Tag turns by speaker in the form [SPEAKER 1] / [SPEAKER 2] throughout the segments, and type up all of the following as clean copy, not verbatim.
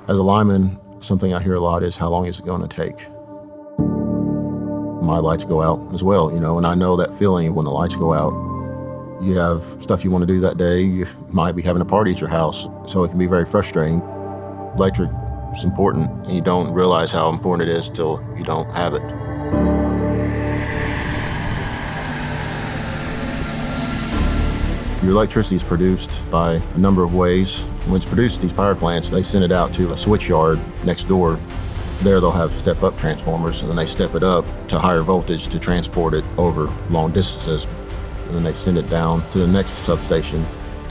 [SPEAKER 1] As a lineman, something I hear a lot is how long is it going to take? My lights go out as well, and I know that feeling when the lights go out. You have stuff you want to do that day. You might be having a party at your house, so it can be very frustrating. Electric is important, and you don't realize how important it is till you don't have it. Your electricity is produced by a number of ways. When it's produced at these power plants, they send it out to a switch yard next door. There they'll have step-up transformers, and then they step it up to higher voltage to transport it over long distances. And then they send it down to the next substation,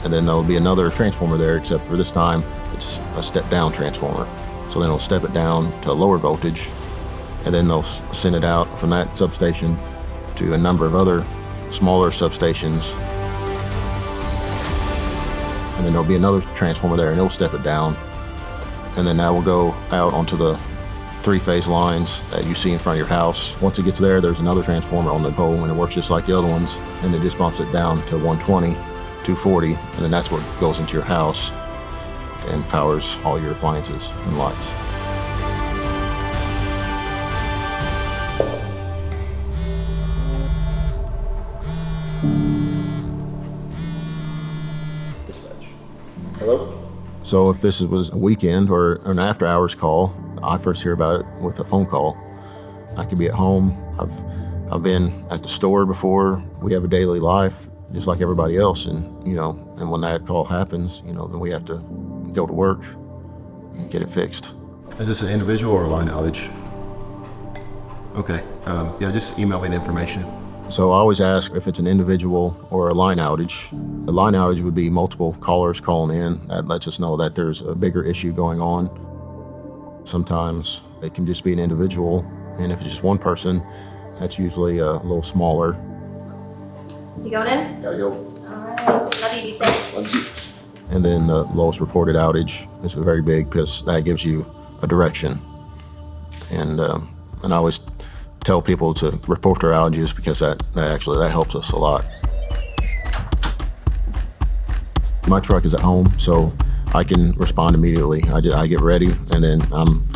[SPEAKER 1] and then there'll be another transformer there, except for this time it's a step-down transformer. So then they'll step it down to a lower voltage, and then they'll send it out from that substation to a number of other smaller substations. And then there'll be another transformer there, and it'll step it down. And then that will go out onto the three-phase lines that you see in front of your house. Once it gets there, there's another transformer on the pole, and it works just like the other ones. And it just bumps it down to 120, 240, and then that's what goes into your house and powers all your appliances and lights. Hello? So if this was a weekend or an after-hours call, I first hear about it with a phone call. I could be at home. I've been at the store before. We have a daily life, just like everybody else, and when that call happens, then we have to go to work and get it fixed.
[SPEAKER 2] Is this an individual or a line outage? Okay. Yeah, just email me the information.
[SPEAKER 1] So I always ask if it's an individual or a line outage. A line outage would be multiple callers calling in. That lets us know that there's a bigger issue going on. Sometimes it can just be an individual, and if it's just one person, that's usually a little smaller.
[SPEAKER 3] You going in?
[SPEAKER 1] Gotta go.
[SPEAKER 3] All right. Love you, be safe.
[SPEAKER 1] Love you. And then the lowest reported outage is very big because that gives you a direction. And I always tell people to report their outages because that helps us a lot. My truck is at home, so I can respond immediately. I get ready, and then I'm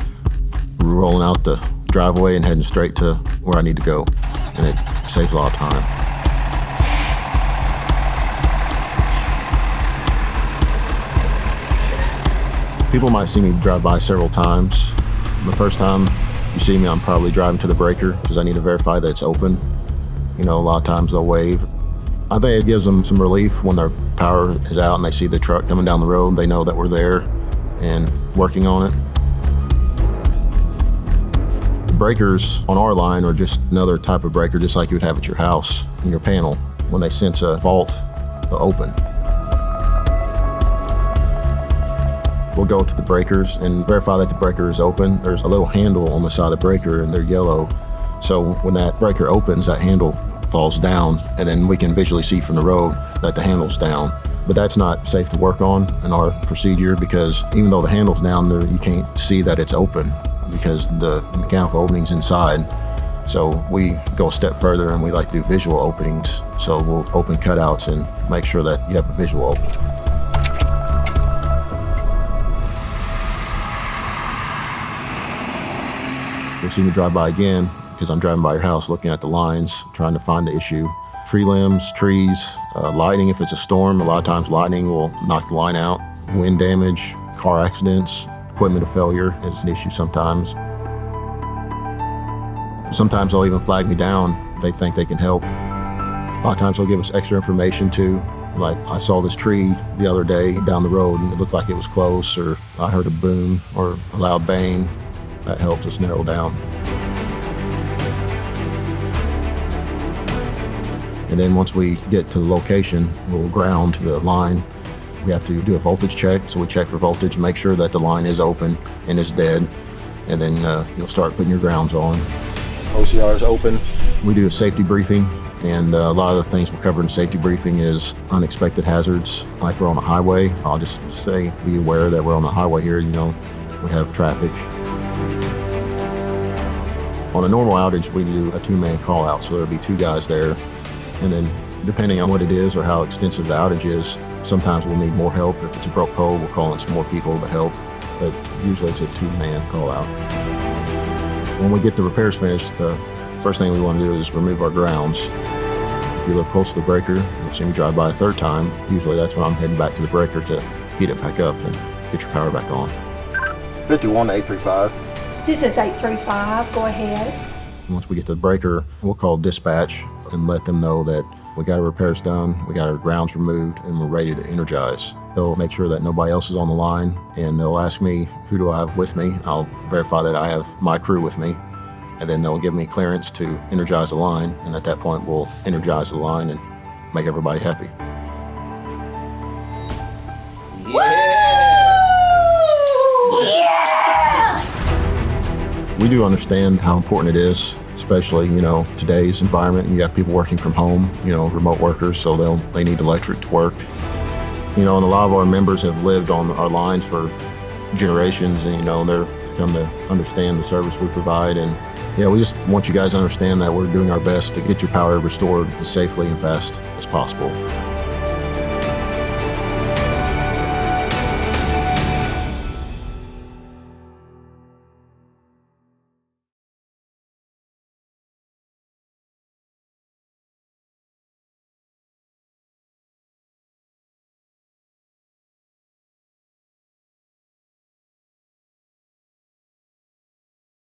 [SPEAKER 1] rolling out the driveway and heading straight to where I need to go, and it saves a lot of time. People might see me drive by several times. The first time you see me, I'm probably driving to the breaker because I need to verify that it's open. A lot of times they'll wave. I think it gives them some relief when their power is out and they see the truck coming down the road. They know that we're there and working on it. The breakers on our line are just another type of breaker, just like you would have at your house in your panel. When they sense a fault, they'll open. We'll go to the breakers and verify that the breaker is open. There's a little handle on the side of the breaker, and they're yellow. So when that breaker opens, that handle falls down, and then we can visually see from the road that the handle's down. But that's not safe to work on in our procedure because even though the handle's down there, you can't see that it's open because the mechanical opening's inside. So we go a step further and we like to do visual openings. So we'll open cutouts and make sure that you have a visual opening. You'll see me drive by again because I'm driving by your house looking at the lines, trying to find the issue. Tree limbs, trees, lighting. If it's a storm, a lot of times lightning will knock the line out. Wind damage, car accidents, equipment failure is an issue sometimes. Sometimes they'll even flag me down if they think they can help. A lot of times they'll give us extra information too. Like, I saw this tree the other day down the road and it looked like it was close, or I heard a boom or a loud bang. That helps us narrow down. And then once we get to the location, we'll ground the line. We have to do a voltage check, so we check for voltage, make sure that the line is open and is dead, and then you'll start putting your grounds on. OCR is open. We do a safety briefing, and a lot of the things we cover in safety briefing is unexpected hazards. Like we're on a highway, I'll just say, be aware that we're on a highway here, we have traffic. On a normal outage, we do a two-man call out, so there'll be two guys there. And then depending on what it is or how extensive the outage is, sometimes we'll need more help. If it's a broke pole, we'll call in some more people to help. but usually it's a 2-man call out. When we get the repairs finished, the first thing we want to do is remove our grounds. If you live close to the breaker, you'll see me drive by a third time. Usually that's when I'm heading back to the breaker to heat it back up and get your power back on.
[SPEAKER 4] 51 to 835.
[SPEAKER 5] This is 835, go ahead.
[SPEAKER 1] Once we get to the breaker, we'll call dispatch and let them know that we got our repairs done, we got our grounds removed, and we're ready to energize. They'll make sure that nobody else is on the line, and they'll ask me, who do I have with me? I'll verify that I have my crew with me, and then they'll give me clearance to energize the line, and at that point, we'll energize the line and make everybody happy. We do understand how important it is, especially, today's environment, and you have people working from home, remote workers, so they need electric to work. And a lot of our members have lived on our lines for generations, and, they're come to understand the service we provide. And we just want you guys to understand that we're doing our best to get your power restored as safely and fast as possible.